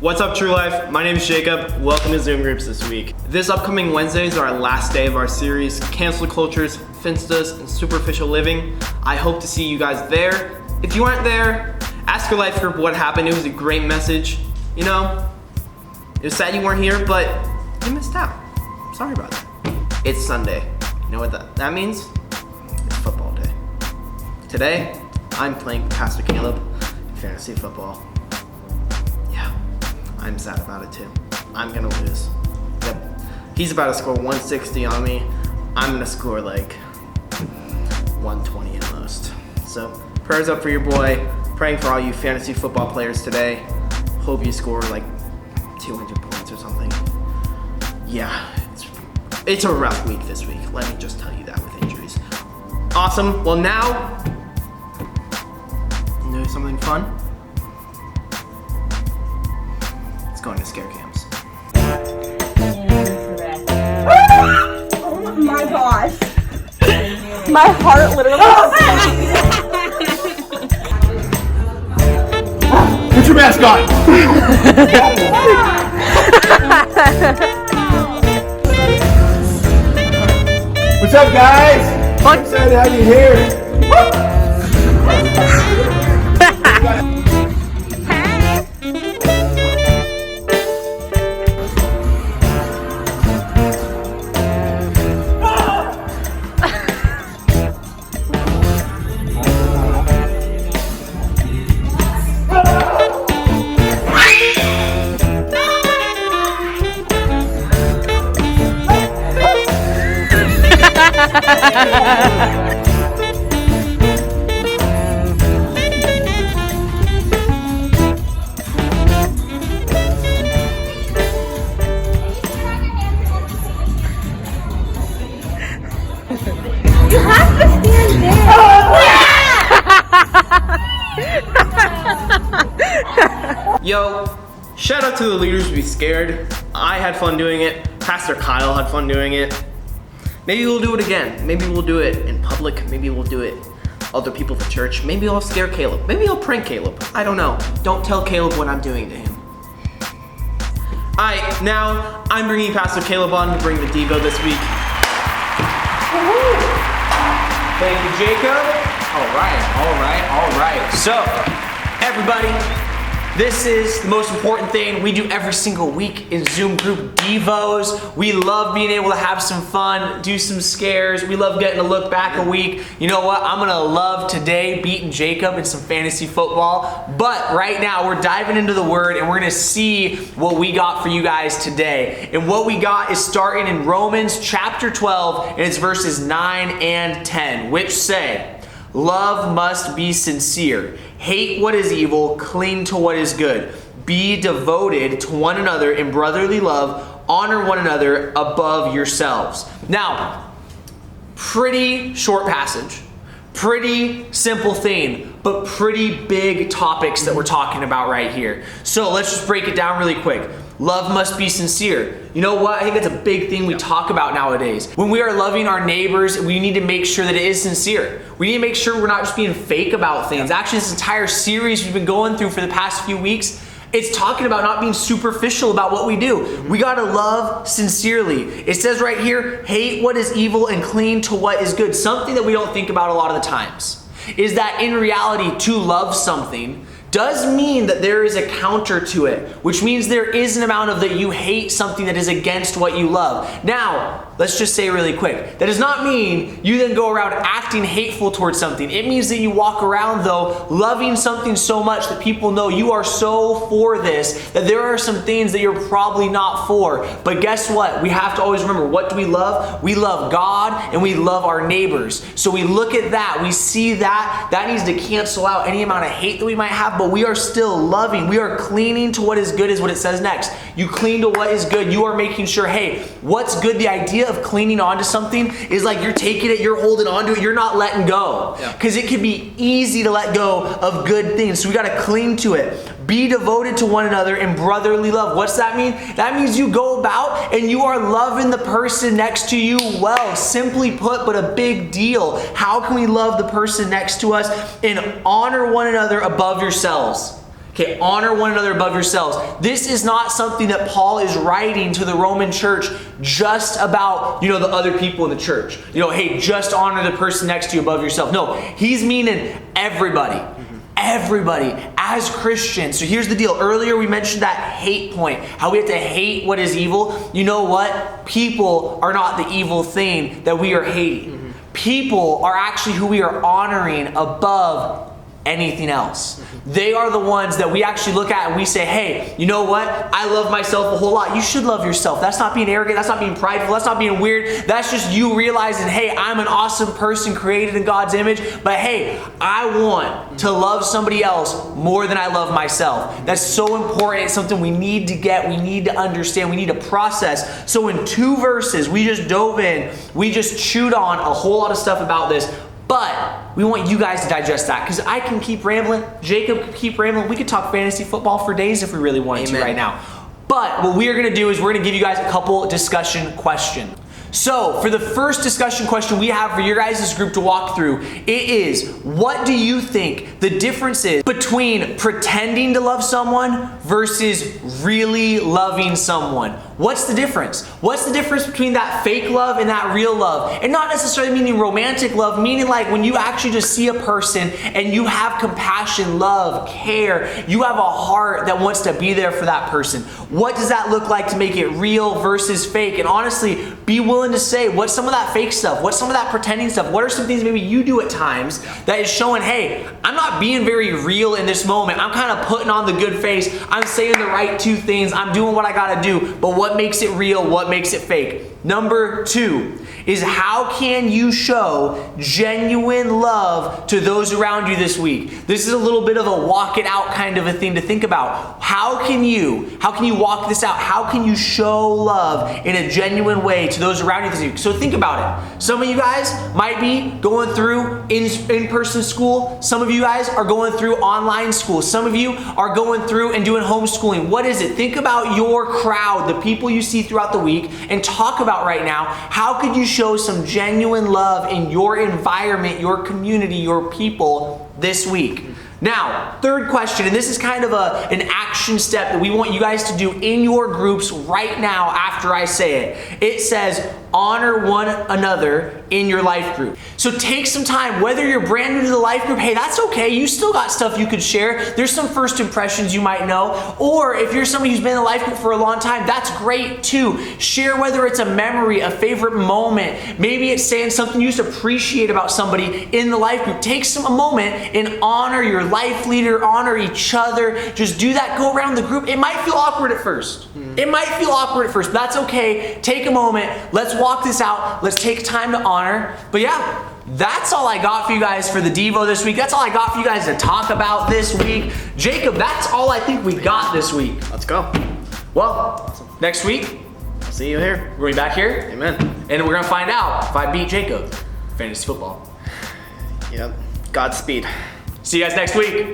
What's up, True Life? My name is Jacob. Welcome to Zoom Groups this week. This upcoming Wednesday is our last day of our series, Cancel Cultures, Finstas, and Superficial Living. I hope to see you guys there. If you aren't there, ask your life group what happened. It was a great message. You know, it was sad you weren't here, but you missed out. Sorry about that. It's Sunday. You know what that means? It's football day. Today, I'm playing Pastor Caleb in fantasy football. Yeah, I'm sad about it too. I'm gonna lose. Yep. He's about to score 160 on me. I'm gonna score like 120 at most. So, prayers up for your boy. Praying for all you fantasy football players today. Hope you score like 200 points or something. Yeah, it's a rough week this week. Let me just tell you that with injuries. Awesome. Well, now, do something fun. Let's go into scare cams. Oh my gosh. My heart literally. Put your mask on! What's up, guys? I'm excited to have you here. You have to stand there. Yo, shout out to the leaders Be Scared. I had fun doing it. Pastor Kyle had fun doing it. Maybe we'll do it again. Maybe we'll do it in public. Maybe we'll do it other people at church. Maybe I'll scare Caleb. Maybe I'll prank Caleb. I don't know. Don't tell Caleb what I'm doing to him. Alright, now I'm bringing Pastor Caleb on to bring the devo this week. Thank you, Jacob. All right. So, everybody, this is the most important thing we do every single week in Zoom group devos. We love being able to have some fun, do some scares. We love getting to look back a week. You know what? I'm gonna love today beating Jacob in some fantasy football. But right now, we're diving into the Word and we're gonna see what we got for you guys today. And what we got is starting in Romans chapter 12, and it's verses 9 and 10, which say, "Love must be sincere. Hate what is evil, cling to what is good. Be devoted to one another in brotherly love. Honor one another above yourselves." Now, pretty short passage, pretty simple thing, but pretty big topics that we're talking about right here. So let's just break it down really quick. Love must be sincere. You know what? I think that's a big thing we talk about nowadays. When we are loving our neighbors, we need to make sure that it is sincere. We need to make sure we're not just being fake about things. Actually, this entire series we've been going through for the past few weeks, it's talking about not being superficial about what we do. We gotta love sincerely. It says right here, hate what is evil and cling to what is good. Something that we don't think about a lot of the times is that in reality, to love something does mean that there is a counter to it, which means there is an amount of that you hate something that is against what you love. Now, let's just say really quick, that does not mean you then go around acting hateful towards something. It means that you walk around though loving something so much that people know you are so for this, that there are some things that you're probably not for. But guess what? We have to always remember, what do we love? We love God and we love our neighbors. So we look at that, we see that needs to cancel out any amount of hate that we might have, but we are still loving. We are clinging to what is good is what it says next. You cling to what is good. You are making sure, hey, what's good? The idea of clinging on to something is like you're taking it, you're holding on to it, you're not letting go. Because it can be easy to let go of good things. So we got to cling to it. Be devoted to one another in brotherly love. What's that mean? That means you go about and you are loving the person next to you well. Simply put, but a big deal. How can we love the person next to us and honor one another above yourselves? Okay, honor one another above yourselves. This is not something that Paul is writing to the Roman church just about, the other people in the church. Hey, just honor the person next to you above yourself. No, he's meaning everybody. Everybody as Christians. So here's the deal. Earlier we mentioned that hate point, how we have to hate what is evil. You know what? People are not the evil thing that we are hating. People are actually who we are honoring above anything else. They are the ones that we actually look at and we say, hey, you know what? I love myself a whole lot. You should love yourself. That's not being arrogant. That's not being prideful. That's not being weird. That's just you realizing, hey, I'm an awesome person created in God's image. But hey, I want to love somebody else more than I love myself. That's so important. It's something we need to get. We need to understand. We need to process. So in 2 verses, we just dove in. We just chewed on a whole lot of stuff about this. But we want you guys to digest that, because I can keep rambling. Jacob can keep rambling. We could talk fantasy football for days if we really wanted to right now. But what we are going to do is we're going to give you guys a couple discussion questions. So for the first discussion question we have for your guys' group to walk through, it is, what do you think the difference is between pretending to love someone versus really loving someone? What's the difference? What's the difference between that fake love and that real love? And not necessarily meaning romantic love, meaning like when you actually just see a person and you have compassion, love, care, you have a heart that wants to be there for that person. What does that look like to make it real versus fake? And honestly, be willing to say, what's some of that fake stuff? What's some of that pretending stuff? What are some things maybe you do at times that is showing, hey, I'm not being very real in this moment. I'm kind of putting on the good face. I'm saying the right 2 things. I'm doing what I gotta do. But what makes it real? What makes it fake? Number 2 is, how can you show genuine love to those around you this week? This is a little bit of a walk it out kind of a thing to think about. How can you walk this out? How can you show love in a genuine way to those around you this week? So think about it. Some of you guys might be going through in-person school. Some of you guys are going through online school. Some of you are going through and doing homeschooling. What is it? Think about your crowd, the people you see throughout the week, and talk about right now, how could you show some genuine love in your environment, your community, your people this week? Now, third question, and this is kind of an action step that we want you guys to do in your groups right now after I say it. It says, honor one another in your life group. So take some time, whether you're brand new to the life group, hey, that's okay. You still got stuff you could share. There's some first impressions you might know. Or if you're somebody who's been in the life group for a long time, that's great too. Share whether it's a memory, a favorite moment. Maybe it's saying something you just appreciate about somebody in the life group. Take a moment and honor your life leader, honor each other. Just do that. Go around the group. It might feel awkward at first. It might feel awkward at first, but that's okay. Take a moment. Let's walk this out. Let's take time to honor. But yeah, that's all I got for you guys for the Devo this week. That's all I got for you guys to talk about this week. Jacob, that's all I think we got this week. Let's go. Well, next week, See you here. we're going to be back here, Amen. and we're going to find out if I beat Jacob. Fantasy football. Yep. Godspeed. See you guys next week.